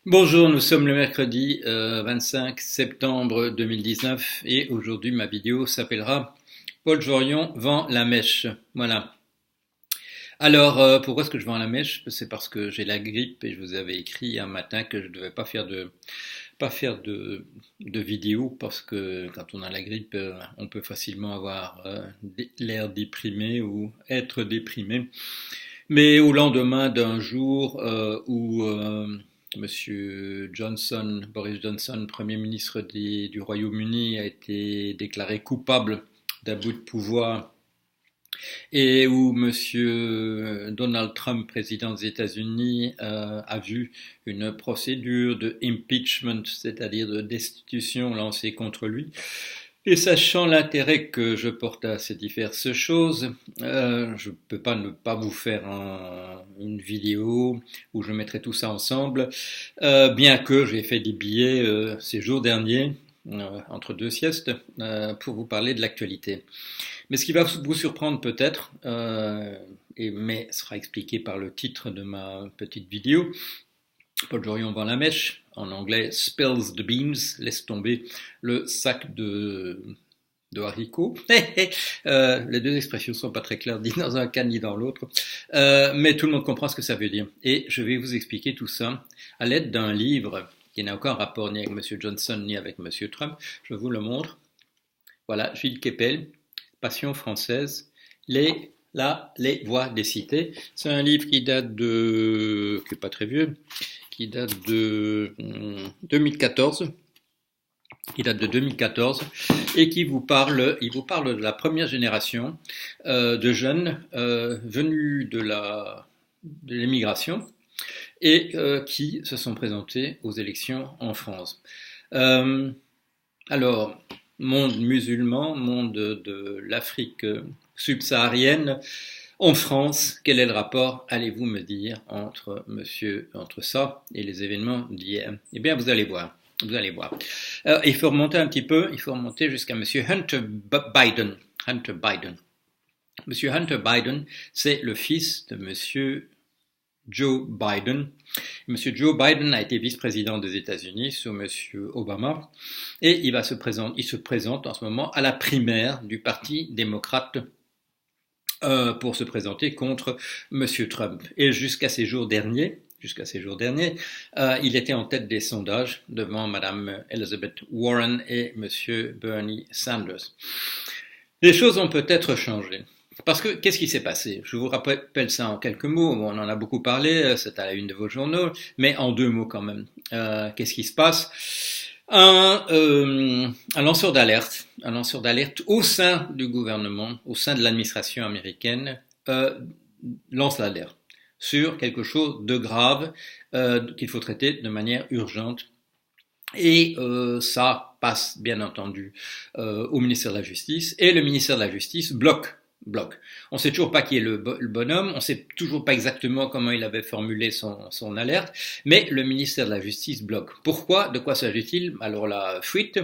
Bonjour, nous sommes le mercredi 25 septembre 2019 et aujourd'hui ma vidéo s'appellera Paul Jorion vend la mèche. Voilà. Alors, pourquoi est-ce que je vends la mèche? C'est parce que j'ai la grippe et je vous avais écrit un matin que je ne devais pas faire de vidéo parce que quand on a la grippe, on peut facilement avoir l'air déprimé ou être déprimé. Mais au lendemain d'un jour où Monsieur Johnson, Boris Johnson, Premier ministre du Royaume-Uni, a été déclaré coupable d'abus de pouvoir et où Monsieur Donald Trump, président des États-Unis, a vu une procédure de impeachment, c'est-à-dire de destitution lancée contre lui. Et sachant l'intérêt que je porte à ces diverses choses, je ne peux pas ne pas vous faire une vidéo où je mettrai tout ça ensemble, bien que j'ai fait des billets ces jours derniers, entre deux siestes, pour vous parler de l'actualité. Mais ce qui va vous surprendre peut-être, mais sera expliqué par le titre de ma petite vidéo, Paul Jorion vend la mèche, en anglais spills the beans, laisse tomber le sac de haricots. Les deux expressions ne sont pas très claires, ni dans un cas ni dans l'autre, mais tout le monde comprend ce que ça veut dire. Et je vais vous expliquer tout ça à l'aide d'un livre qui n'a aucun rapport ni avec M. Johnson ni avec M. Trump. Je vous le montre. Voilà, Gilles Kepel, Passion française, les voix des cités. C'est un livre qui date qui n'est pas très vieux, qui date de 2014, et il vous parle de la première génération de jeunes venus de l'émigration et qui se sont présentés aux élections en France. Alors, monde musulman, monde de l'Afrique subsaharienne, en France, quel est le rapport, allez-vous me dire, entre ça et les événements d'hier? Eh bien, vous allez voir. Vous allez voir. Il faut remonter un petit peu, il faut remonter jusqu'à Monsieur Hunter Biden. Hunter Biden. Monsieur Hunter Biden, c'est le fils de Monsieur Joe Biden. Monsieur Joe Biden a été vice-président des États-Unis sous Monsieur Obama et il se présente en ce moment à la primaire du Parti démocrate pour se présenter contre Monsieur Trump. Et jusqu'à ces jours derniers, il était en tête des sondages devant Madame Elizabeth Warren et Monsieur Bernie Sanders. Les choses ont peut-être changé. Parce que, qu'est-ce qui s'est passé? Je vous rappelle ça en quelques mots. On en a beaucoup parlé, c'est à la une de vos journaux, mais en deux mots quand même. Qu'est-ce qui se passe? Un lanceur d'alerte au sein du gouvernement, au sein de l'administration américaine, lance l'alerte sur quelque chose de grave qu'il faut traiter de manière urgente. Et ça passe bien entendu au ministère de la Justice, et le ministère de la Justice bloque. On ne sait toujours pas qui est le bonhomme, on ne sait toujours pas exactement comment il avait formulé son alerte, mais le ministère de la Justice bloque. Pourquoi? De quoi s'agit-il? Alors la fuite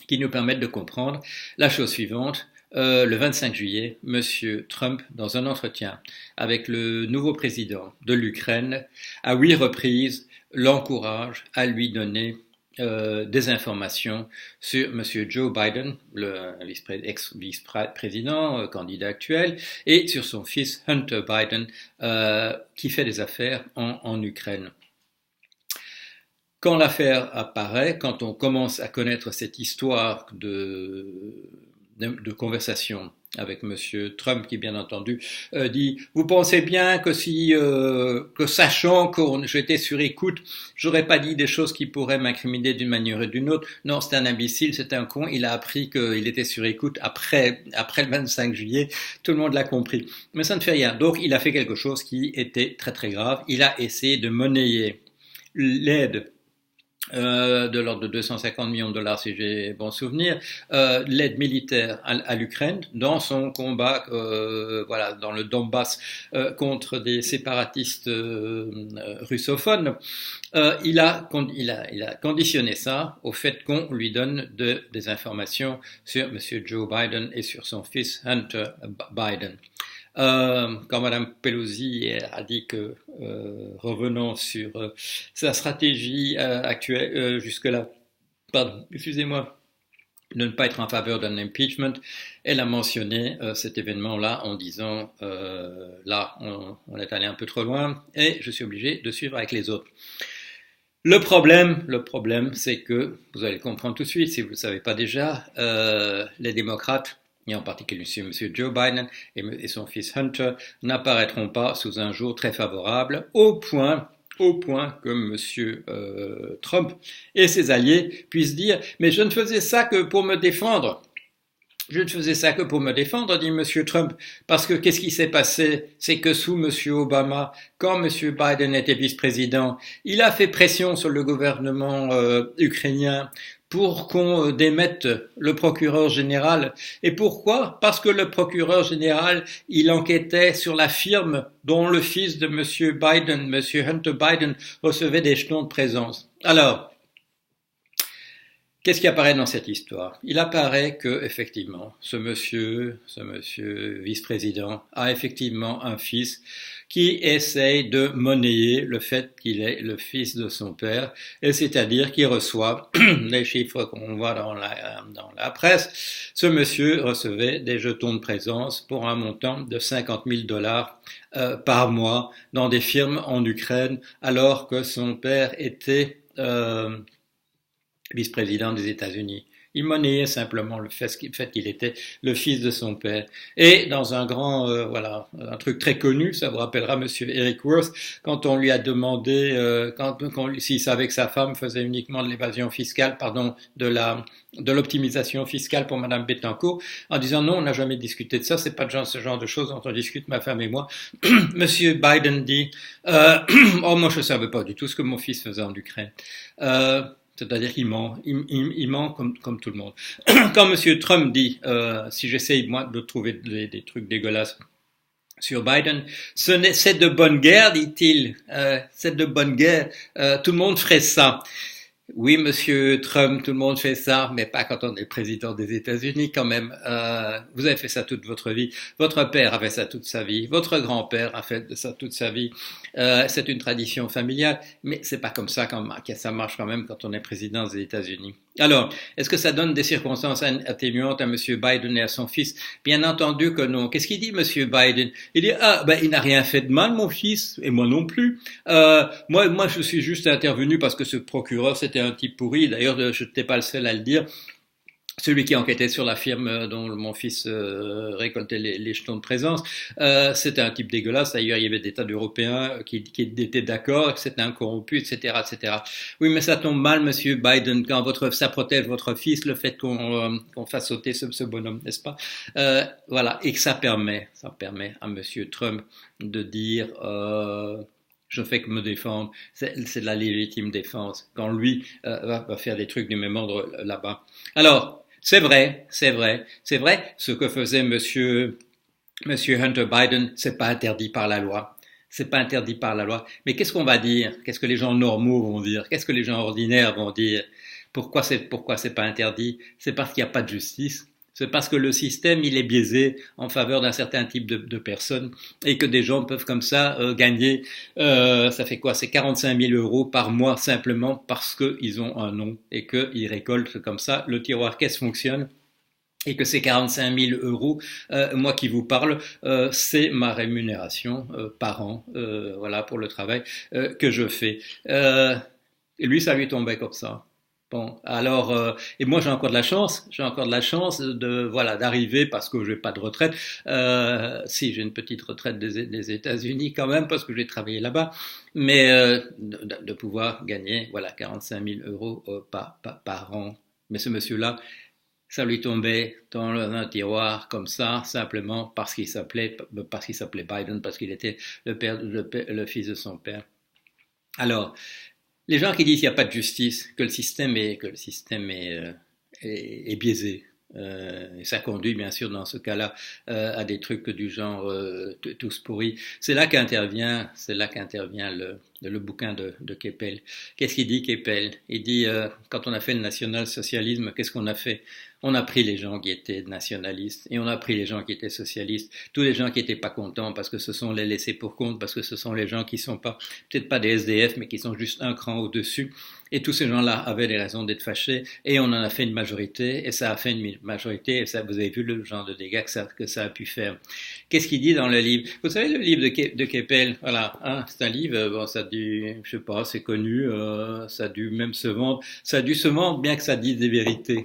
qui nous permet de comprendre la chose suivante. Le 25 juillet, Monsieur Trump, dans un entretien avec le nouveau président de l'Ukraine, à 8 reprises l'encourage à lui donner des informations sur Monsieur Joe Biden, le ex-vice-président, candidat actuel, et sur son fils Hunter Biden, qui fait des affaires en Ukraine. Quand l'affaire apparaît, quand on commence à connaître cette histoire de conversation avec Monsieur Trump, qui bien entendu dit: vous pensez bien que que sachant que j'étais sur écoute, j'aurais pas dit des choses qui pourraient m'incriminer d'une manière ou d'une autre. Non, c'est un imbécile, c'est un con. Il a appris qu'il était sur écoute après le 25 juillet. Tout le monde l'a compris. Mais ça ne fait rien. Donc, il a fait quelque chose qui était très très grave. Il a essayé de monnayer l'aide de l'ordre de 250 millions de dollars, si j'ai bon souvenir, l'aide militaire à l'Ukraine dans son combat, dans le Donbass contre des séparatistes russophones. Il a conditionné ça au fait qu'on lui donne des informations sur Monsieur Joe Biden et sur son fils Hunter Biden. Quand Madame Pelosi a dit que, revenant sur sa stratégie actuelle jusque-là, pardon, excusez-moi, de ne pas être en faveur d'un impeachment, elle a mentionné cet événement-là en disant là, on est allé un peu trop loin et je suis obligé de suivre avec les autres. Le problème, c'est que, vous allez le comprendre tout de suite si vous ne le savez pas déjà, les démocrates, et en particulier M. Joe Biden et son fils Hunter, n'apparaîtront pas sous un jour très favorable, au point que M. Trump et ses alliés puissent dire « Mais je ne faisais ça que pour me défendre ». Je ne faisais ça que pour me défendre, dit M. Trump, parce que qu'est-ce qui s'est passé? C'est que sous M. Obama, quand M. Biden était vice-président, il a fait pression sur le gouvernement ukrainien pour qu'on démette le procureur général. Et pourquoi? Parce que le procureur général, il enquêtait sur la firme dont le fils de M. Biden, M. Hunter Biden, recevait des jetons de présence. Alors, qu'est-ce qui apparaît dans cette histoire? Il apparaît que, effectivement, ce monsieur vice-président a effectivement un fils qui essaye de monnayer le fait qu'il est le fils de son père, et c'est-à-dire qu'il reçoit, les chiffres qu'on voit dans la presse, ce monsieur recevait des jetons de présence pour un montant de 50 000 dollars par mois dans des firmes en Ukraine, alors que son père était vice-président des États-Unis. Il monnayait simplement le fait qu'il était le fils de son père. Et dans un un truc très connu, ça vous rappellera Monsieur Eric Worth, quand on lui a demandé s'il savait que sa femme faisait uniquement de l'évasion fiscale, de l'optimisation fiscale pour Madame Bettencourt, en disant non, on n'a jamais discuté de ça, c'est pas ce genre de choses dont on discute ma femme et moi. Monsieur Biden dit oh moi je savais pas du tout ce que mon fils faisait en Ukraine. C'est-à-dire qu'il ment, il ment comme tout le monde. Quand M. Trump dit, si j'essaye moi de trouver des trucs dégueulasses sur Biden, c'est de bonne guerre, dit-il, c'est de bonne guerre, tout le monde ferait ça. Oui, Monsieur Trump, tout le monde fait ça, mais pas quand on est président des États-Unis quand même. Vous avez fait ça toute votre vie. Votre père a fait ça toute sa vie. Votre grand-père a fait ça toute sa vie. C'est une tradition familiale, mais c'est pas comme ça que ça marche quand même quand on est président des États-Unis. Alors, est-ce que ça donne des circonstances atténuantes à Monsieur Biden et à son fils? Bien entendu que non. Qu'est-ce qu'il dit, Monsieur Biden? Il dit il n'a rien fait de mal, mon fils, et moi non plus. Moi, je suis juste intervenu parce que ce procureur, c'était un type pourri. D'ailleurs, je n'étais pas le seul à le dire. Celui qui enquêtait sur la firme dont mon fils récoltait les jetons de présence, c'était un type dégueulasse. D'ailleurs, il y avait des tas d'Européens qui étaient d'accord que c'était un corrompu, etc., etc. Oui, mais ça tombe mal, Monsieur Biden, quand ça protège votre fils, le fait qu'on fasse sauter ce bonhomme, n'est-ce pas? Voilà, et que ça permet à Monsieur Trump de dire je fais que me défendre, c'est de la légitime défense, quand lui va faire des trucs du même ordre là-bas. Alors, c'est vrai, ce que faisait Monsieur Hunter Biden, c'est pas interdit par la loi. C'est pas interdit par la loi. Mais qu'est-ce qu'on va dire? Qu'est-ce que les gens normaux vont dire? Qu'est-ce que les gens ordinaires vont dire? Pourquoi c'est pas interdit? C'est parce qu'il n'y a pas de justice. C'est parce que le système, il est biaisé en faveur d'un certain type de personnes et que des gens peuvent comme ça gagner, ça fait quoi? C'est 45 000 euros par mois simplement parce qu'ils ont un nom et qu'ils récoltent comme ça. Le tiroir caisse fonctionne. Et que ces 45 000 euros, moi qui vous parle, c'est ma rémunération par an, voilà, pour le travail que je fais. Et lui, ça lui tombait comme ça. Bon, alors, et moi j'ai encore de la chance, d'arriver parce que j'ai pas de retraite. Si j'ai une petite retraite des États-Unis quand même parce que j'ai travaillé là-bas, mais de pouvoir gagner 45 000 euros par an. Mais ce monsieur-là, ça lui tombait dans un tiroir comme ça simplement parce qu'il s'appelait Biden, parce qu'il était le fils de son père. Alors. Les gens qui disent qu'il n'y a pas de justice, que le système est biaisé, et ça conduit bien sûr dans ce cas-là à des trucs du genre tous pourris. C'est là qu'intervient le bouquin de Keppel. Qu'est-ce qu'il dit Keppel? Il dit, quand on a fait le national-socialisme, qu'est-ce qu'on a fait? On a pris les gens qui étaient nationalistes et on a pris les gens qui étaient socialistes, tous les gens qui n'étaient pas contents parce que ce sont les laissés pour compte, parce que ce sont les gens qui sont pas, peut-être pas des SDF, mais qui sont juste un cran au-dessus. Et tous ces gens-là avaient des raisons d'être fâchés et on en a fait une majorité et ça a fait une majorité et ça, vous avez vu le genre de dégâts que ça a pu faire. Qu'est-ce qu'il dit dans le livre? Vous savez, le livre de Keppel, voilà, hein, c'est un livre, bon, ça a dû, je sais pas, c'est connu, ça a dû même se vendre, ça a dû se vendre bien que ça dise des vérités.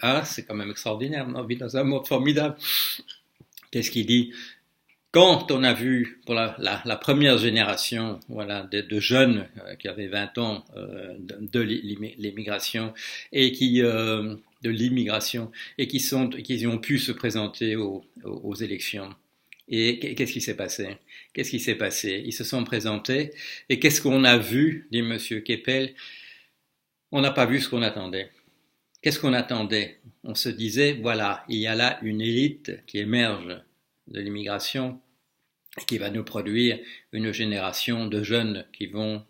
Ah, c'est quand même extraordinaire, on vit dans un monde formidable. Qu'est-ce qu'il dit? Quand on a vu pour la première génération voilà, de jeunes qui avaient 20 ans de l'immigration et de l'immigration et qui ont pu se présenter aux élections. Et qu'est-ce qui s'est passé? Qu'est-ce qui s'est passé? Ils se sont présentés et qu'est-ce qu'on a vu, dit Monsieur Keppel? On n'a pas vu ce qu'on attendait. Qu'est-ce qu'on attendait? On se disait, voilà, il y a là une élite qui émerge de l'immigration qui va nous produire une génération de jeunes qui vont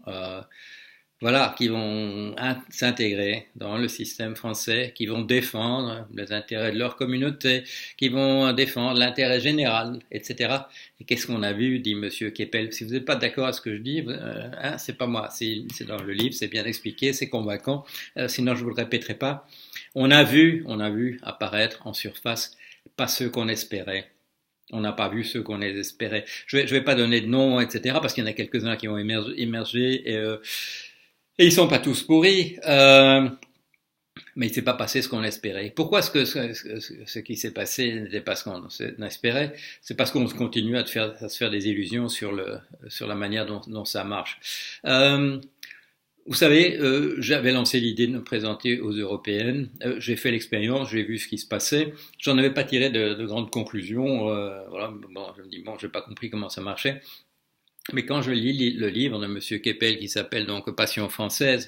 s'intégrer dans le système français, qui vont défendre les intérêts de leur communauté, qui vont défendre l'intérêt général, etc. Et qu'est-ce qu'on a vu, dit Monsieur Keppel? Si vous n'êtes pas d'accord à ce que je dis, c'est pas moi, c'est dans le livre, c'est bien expliqué, c'est convaincant, sinon je vous le répéterai pas. On a vu apparaître en surface pas ceux qu'on espérait. On n'a pas vu ceux qu'on espérait. Je vais pas donner de noms, etc., parce qu'il y en a quelques-uns qui ont émergé et ils sont pas tous pourris. Mais il s'est pas passé ce qu'on espérait. Pourquoi ce qui s'est passé n'était pas ce qu'on espérait? C'est parce qu'on continue à se faire des illusions sur la manière dont ça marche. Vous savez, j'avais lancé l'idée de me présenter aux européennes. J'ai fait l'expérience, j'ai vu ce qui se passait. J'en avais pas tiré de grandes conclusions. Voilà, bon, je me dis bon, j'ai pas compris comment ça marchait. Mais quand je lis le livre de Monsieur Keppel qui s'appelle donc Passion française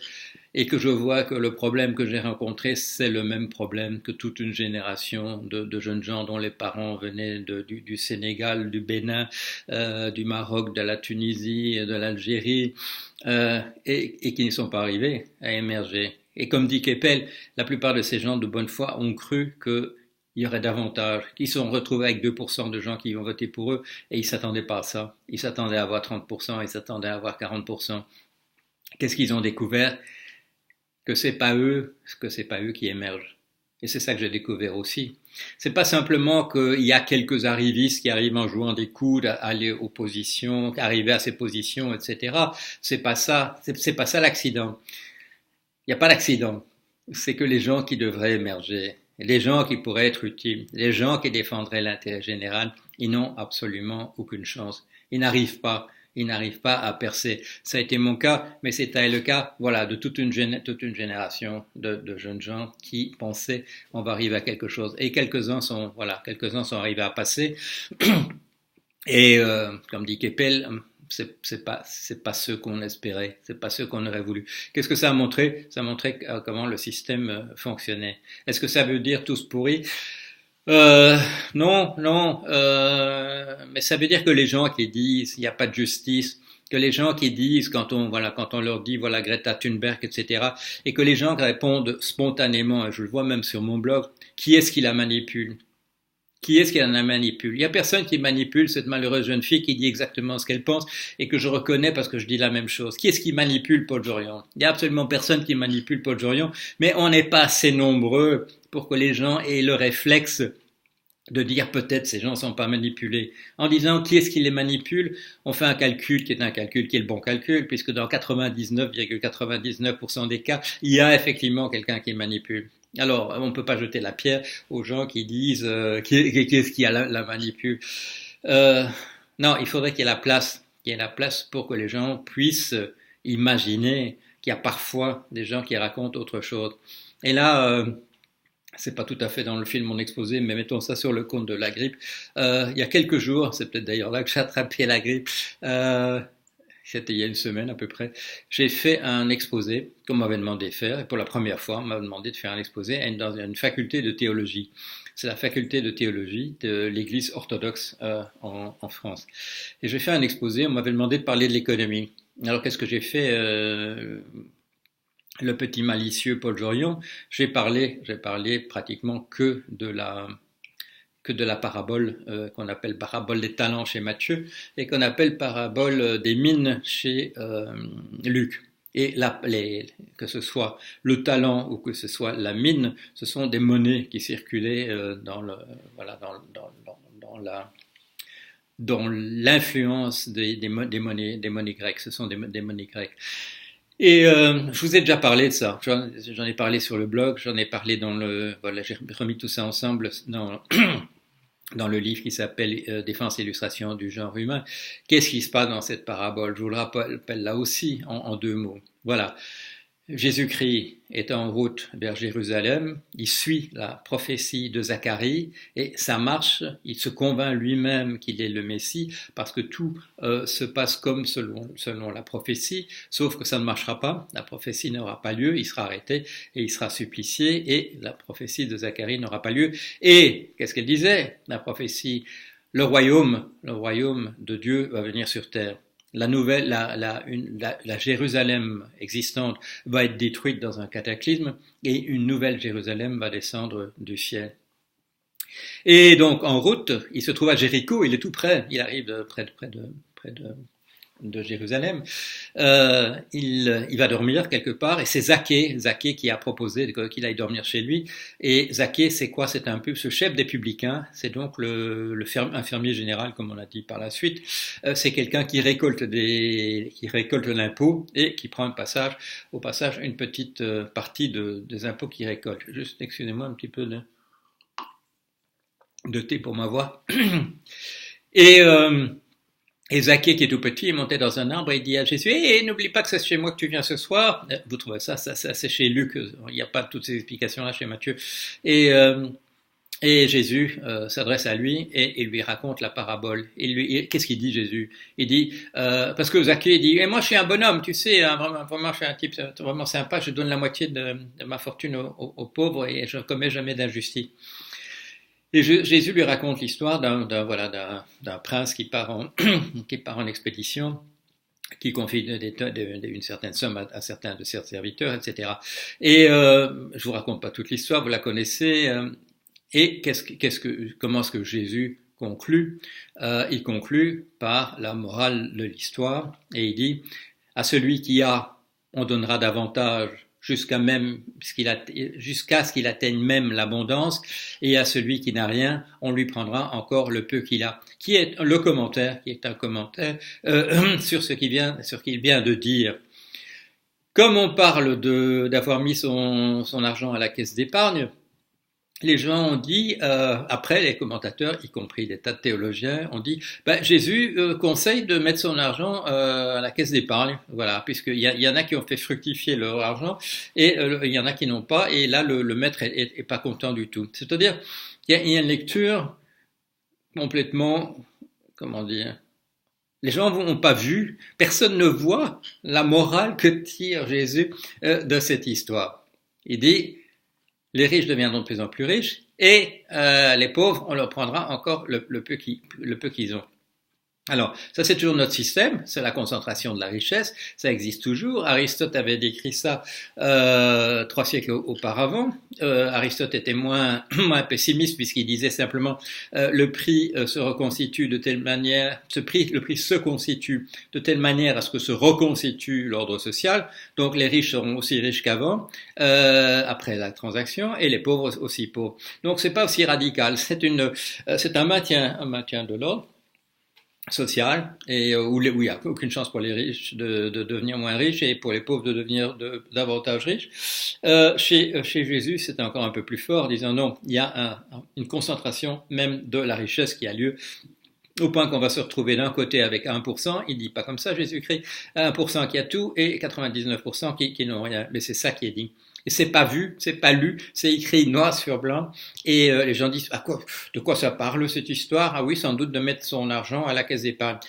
et que je vois que le problème que j'ai rencontré c'est le même problème que toute une génération de jeunes gens dont les parents venaient du Sénégal, du Bénin, du Maroc, de la Tunisie, de l'Algérie et qui ne sont pas arrivés à émerger. Et comme dit Keppel, la plupart de ces gens de bonne foi ont cru que il y aurait davantage, qui se sont retrouvés avec 2% de gens qui vont voter pour eux, et ils ne s'attendaient pas à ça. Ils s'attendaient à avoir 30%, ils s'attendaient à avoir 40%. Qu'est-ce qu'ils ont découvert? Que c'est pas eux qui émergent. Et c'est ça que j'ai découvert aussi. C'est pas simplement qu'il y a quelques arrivistes qui arrivent en jouant des coudes à aller aux positions, arriver à ces positions, etc. C'est pas ça l'accident. Il n'y a pas d'accident. C'est que les gens qui devraient émerger, les gens qui pourraient être utiles, les gens qui défendraient l'intérêt général, ils n'ont absolument aucune chance. Ils n'arrivent pas à percer. Ça a été mon cas, mais c'était le cas, voilà, de toute une génération de jeunes gens qui pensaient on va arriver à quelque chose. Et quelques-uns sont arrivés à passer. Et comme dit Keppel, c'est pas ceux qu'on espérait, c'est pas ceux qu'on aurait voulu. Qu'est-ce que ça a montré? Ça a montré comment le système fonctionnait. Est-ce que ça veut dire tous pourris? Non, mais ça veut dire que les gens qui disent il n'y a pas de justice, que les gens qui disent quand on leur dit voilà Greta Thunberg, etc., et que les gens répondent spontanément, et je le vois même sur mon blog, qui est-ce qui la manipule? Qui est-ce qui la manipule? Il n'y a personne qui manipule cette malheureuse jeune fille qui dit exactement ce qu'elle pense et que je reconnais parce que je dis la même chose. Qui est-ce qui manipule Paul Jorion? Il n'y a absolument personne qui manipule Paul Jorion, mais on n'est pas assez nombreux pour que les gens aient le réflexe de dire peut-être ces gens ne sont pas manipulés. En disant qui est-ce qui les manipule, on fait un calcul qui est le bon calcul, puisque dans 99,99% des cas, il y a effectivement quelqu'un qui manipule. Alors, on ne peut pas jeter la pierre aux gens qui disent qui est-ce qui a la manipule. Non, il faudrait qu'il y ait la place, pour que les gens puissent imaginer qu'il y a parfois des gens qui racontent autre chose. Et là, c'est pas tout à fait dans le film mon exposé, mais mettons ça sur le compte de la grippe. Il y a quelques jours, c'est peut-être d'ailleurs là que j'ai attrapé la grippe. C'était il y a une semaine à peu près, j'ai fait un exposé qu'on m'avait demandé de faire, et pour la première fois, on m'a demandé de faire un exposé dans une faculté de théologie. C'est la faculté de théologie de l'Église orthodoxe en France. Et j'ai fait un exposé, on m'avait demandé de parler de l'économie. Alors qu'est-ce que j'ai fait le petit malicieux Paul Jorion? J'ai parlé pratiquement que de la parabole qu'on appelle parabole des talents chez Matthieu et qu'on appelle parabole des mines chez Luc. Et que ce soit le talent ou que ce soit la mine, ce sont des monnaies qui circulaient dans l'influence des monnaies grecques. Ce sont des monnaies grecques. Et je vous ai déjà parlé de ça. J'en ai parlé sur le blog, j'en ai parlé j'ai remis tout ça ensemble dans le livre qui s'appelle Défense et illustration du genre humain. Qu'est-ce qui se passe dans cette parabole? Je vous le rappelle là aussi en deux mots. Voilà. Jésus-Christ est en route vers Jérusalem, il suit la prophétie de Zacharie et ça marche, il se convainc lui-même qu'il est le Messie parce que tout se passe comme selon la prophétie, sauf que ça ne marchera pas, la prophétie n'aura pas lieu, il sera arrêté et il sera supplicié et la prophétie de Zacharie n'aura pas lieu. Et qu'est-ce qu'elle disait, la prophétie? Le royaume de Dieu va venir sur terre. La Jérusalem existante va être détruite dans un cataclysme et une nouvelle Jérusalem va descendre du ciel. Et donc en route, il se trouve à Jéricho, il est tout près, il arrive près de Jérusalem, il va dormir quelque part et c'est Zaché qui a proposé qu'il aille dormir chez lui. Et Zaché, c'est quoi? C'est un peu ce chef des publicains, c'est donc un fermier général comme on a dit par la suite. C'est quelqu'un qui récolte l'impôt et qui prend au passage une petite partie des impôts qu'il récolte. Juste excusez-moi un petit peu de thé pour ma voix. Et Zaché, qui est tout petit, il montait dans un arbre et il dit à Jésus, n'oublie pas que c'est chez moi que tu viens ce soir. Vous trouvez ça c'est chez Luc, il n'y a pas toutes ces explications-là chez Matthieu. Et Jésus s'adresse à lui et lui raconte la parabole. Qu'est-ce qu'il dit Jésus? Il dit, parce que Zaché dit, moi je suis un bonhomme, tu sais, hein, vraiment je suis un type vraiment sympa, je donne la moitié de ma fortune aux pauvres et je ne commets jamais d'injustice. Et Jésus lui raconte l'histoire d'un prince qui part en expédition, qui confie une certaine somme à certains de ses serviteurs, etc. Et je vous raconte pas toute l'histoire, vous la connaissez. Et comment est-ce que Jésus conclut? Il conclut par la morale de l'histoire, et il dit, à celui qui a, on donnera davantage, jusqu'à ce qu'il atteigne même l'abondance, et à celui qui n'a rien, on lui prendra encore le peu qu'il a. Qui est un commentaire sur ce qu'il vient de dire. Comme on parle d'avoir mis son argent à la caisse d'épargne, les gens ont dit, après les commentateurs, y compris des tas de théologiens, ont dit, Jésus conseille de mettre son argent à la caisse d'épargne, voilà, puisqu'il y en a qui ont fait fructifier leur argent et il y en a qui n'ont pas, et là le maître est pas content du tout. C'est-à-dire, il y a une lecture complètement, comment dire, les gens n'ont pas vu, personne ne voit la morale que tire Jésus de cette histoire. Il dit, les riches deviendront de plus en plus riches et les pauvres, on leur prendra encore le peu qu'ils ont. Alors, ça c'est toujours notre système, c'est la concentration de la richesse, ça existe toujours. Aristote avait décrit ça 3 siècles auparavant. Aristote était moins pessimiste puisqu'il disait simplement le prix se reconstitue de telle manière, le prix se constitue de telle manière à ce que se reconstitue l'ordre social. Donc les riches seront aussi riches qu'avant après la transaction et les pauvres aussi pauvres. Donc c'est pas aussi radical, c'est un maintien de l'ordre social et où il n'y a aucune chance pour les riches de devenir moins riches et pour les pauvres de devenir davantage riches. Chez Jésus, c'est encore un peu plus fort, disant non, il y a une concentration même de la richesse qui a lieu au point qu'on va se retrouver d'un côté avec 1%, il dit pas comme ça Jésus-Christ, 1% qui a tout et 99% qui n'ont rien, mais c'est ça qui est dit. Et c'est pas vu, c'est pas lu, c'est écrit noir sur blanc. Et les gens disent, de quoi ça parle cette histoire? Ah oui, sans doute de mettre son argent à la caisse d'épargne.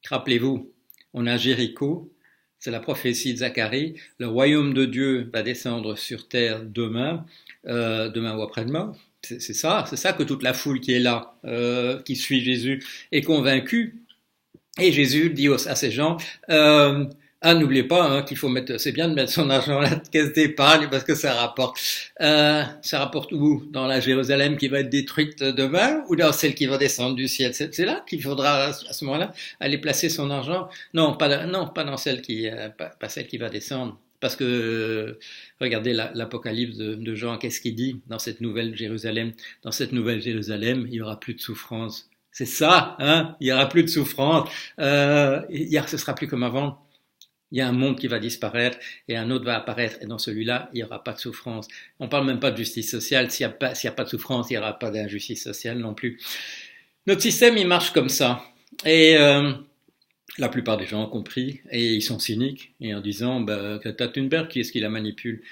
Rappelez-vous, on a Jéricho, c'est la prophétie de Zacharie. Le royaume de Dieu va descendre sur terre demain ou après-demain. C'est ça que toute la foule qui est là, qui suit Jésus, est convaincue. Et Jésus dit à ces gens, n'oubliez pas hein, qu'il faut mettre, c'est bien de mettre son argent dans la caisse d'épargne parce que ça rapporte où? Dans la Jérusalem qui va être détruite demain ou dans celle qui va descendre du ciel? C'est là qu'il faudra à ce moment-là aller placer son argent. Non, pas dans celle pas celle qui va descendre. Parce que regardez l'Apocalypse de Jean, qu'est-ce qu'il dit dans cette nouvelle Jérusalem? Dans cette nouvelle Jérusalem, il y aura plus de souffrance. C'est ça, hein? Il y aura plus de souffrance. Ce sera plus comme avant. Il y a un monde qui va disparaître et un autre va apparaître. Et dans celui-là, il n'y aura pas de souffrance. On ne parle même pas de justice sociale. S'il n'y a pas de souffrance, il n'y aura pas d'injustice sociale non plus. Notre système, il marche comme ça. Et la plupart des gens ont compris et ils sont cyniques et en disant Greta Thunberg, qui est-ce qui la manipule?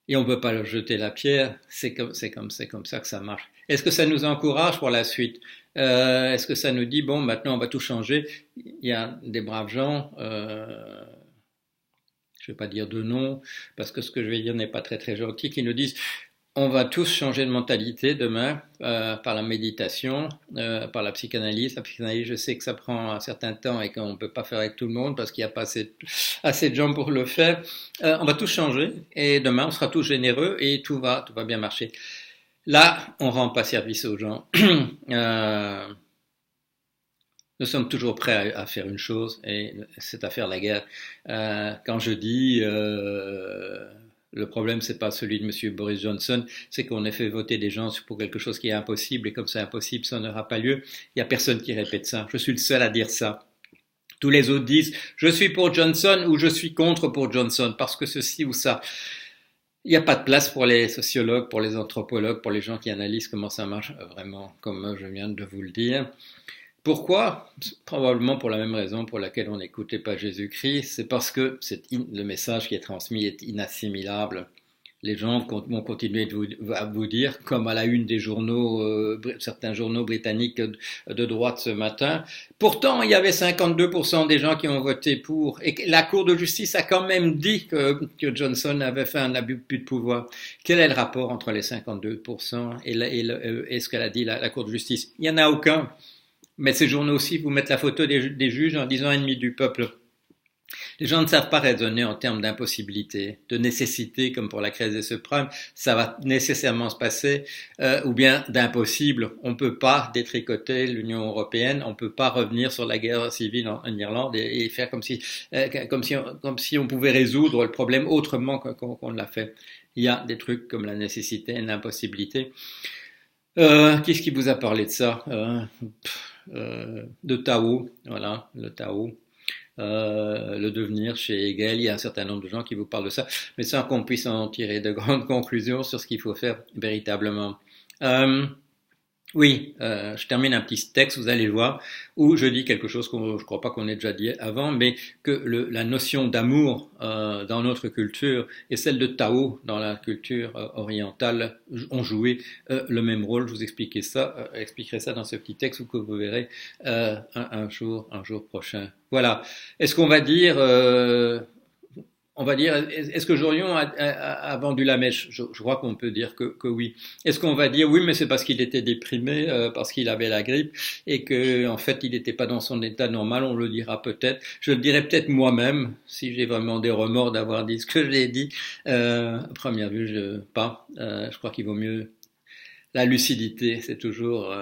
Et on ne peut pas leur jeter la pierre. C'est comme ça que ça marche. Est-ce que ça nous encourage pour la suite? Est-ce que ça nous dit bon, maintenant on va tout changer? Il y a des braves gens. Je ne vais pas dire de nom, parce que ce que je vais dire n'est pas très très gentil, qui nous disent on va tous changer de mentalité demain par la méditation, par la psychanalyse. La psychanalyse, je sais que ça prend un certain temps et qu'on ne peut pas faire avec tout le monde parce qu'il n'y a pas assez de gens pour le faire. On va tous changer et demain on sera tous généreux et tout va bien marcher. Là, on ne rend pas service aux gens. Nous sommes toujours prêts à faire une chose, et c'est à faire la guerre. Quand je dis le problème, c'est pas celui de M. Boris Johnson, c'est qu'on a fait voter des gens pour quelque chose qui est impossible, et comme c'est impossible, ça n'aura pas lieu. Il n'y a personne qui répète ça. Je suis le seul à dire ça. Tous les autres disent je suis pour Johnson ou je suis contre pour Johnson parce que ceci ou ça. Il n'y a pas de place pour les sociologues, pour les anthropologues, pour les gens qui analysent comment ça marche vraiment, comme je viens de vous le dire. Pourquoi? Probablement pour la même raison pour laquelle on n'écoutait pas Jésus-Christ, c'est parce que le message qui est transmis est inassimilable. Les gens vont continuer à vous dire, comme à la une des journaux, certains journaux britanniques de droite ce matin, pourtant il y avait 52% des gens qui ont voté pour, et la Cour de justice a quand même dit que Johnson avait fait un abus de pouvoir. Quel est le rapport entre les 52% et ce qu'elle a dit la Cour de justice? Il n'y en a aucun. Mais ces journaux aussi vous mettent la photo des juges en disant ennemi du peuple. Les gens ne savent pas raisonner en termes d'impossibilité, de nécessité, comme pour la crise des subprimes, ça va nécessairement se passer, ou bien d'impossible. On ne peut pas détricoter l'Union européenne, on ne peut pas revenir sur la guerre civile en Irlande et faire comme si on pouvait résoudre le problème autrement qu'on l'a fait. Il y a des trucs comme la nécessité et l'impossibilité. Qu'est-ce qui vous a parlé de ça? De Tao, voilà, le Tao. Le devenir chez Hegel, il y a un certain nombre de gens qui vous parlent de ça, mais sans qu'on puisse en tirer de grandes conclusions sur ce qu'il faut faire véritablement. Oui, je termine un petit texte, vous allez voir, où je dis quelque chose que je ne crois pas qu'on ait déjà dit avant, mais que la notion d'amour dans notre culture et celle de Tao dans la culture orientale ont joué le même rôle. Je vous expliquerai ça dans ce petit texte que vous verrez un jour prochain. Voilà. Est-ce qu'on va dire est-ce que Jorion a vendu la mèche? Je crois qu'on peut dire que oui. Est-ce qu'on va dire oui, mais c'est parce qu'il était déprimé, parce qu'il avait la grippe et que en fait il n'était pas dans son état normal? On le dira peut-être. Je le dirai peut-être moi-même si j'ai vraiment des remords d'avoir dit ce que j'ai dit. À première vue, je crois qu'il vaut mieux la lucidité. C'est toujours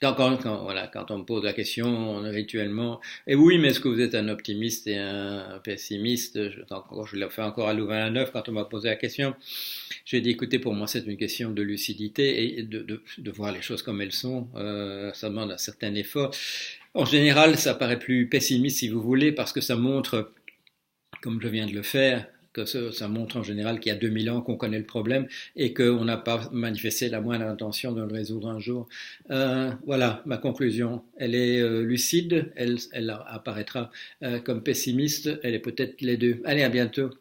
quand on me pose la question rituellement, et oui, mais est-ce que vous êtes un optimiste et un pessimiste? Je l'ai fait encore à Louvain-la-Neuve quand on m'a posé la question. J'ai dit, écoutez, pour moi, c'est une question de lucidité et de voir les choses comme elles sont. Ça demande un certain effort. En général, ça paraît plus pessimiste, si vous voulez, parce que ça montre, comme je viens de le faire, que ça montre en général qu'il y a 2000 ans qu'on connaît le problème et qu'on n'a pas manifesté la moindre intention de le résoudre un jour. Voilà, ma conclusion. Elle est lucide, elle apparaîtra comme pessimiste, elle est peut-être les deux. Allez, à bientôt.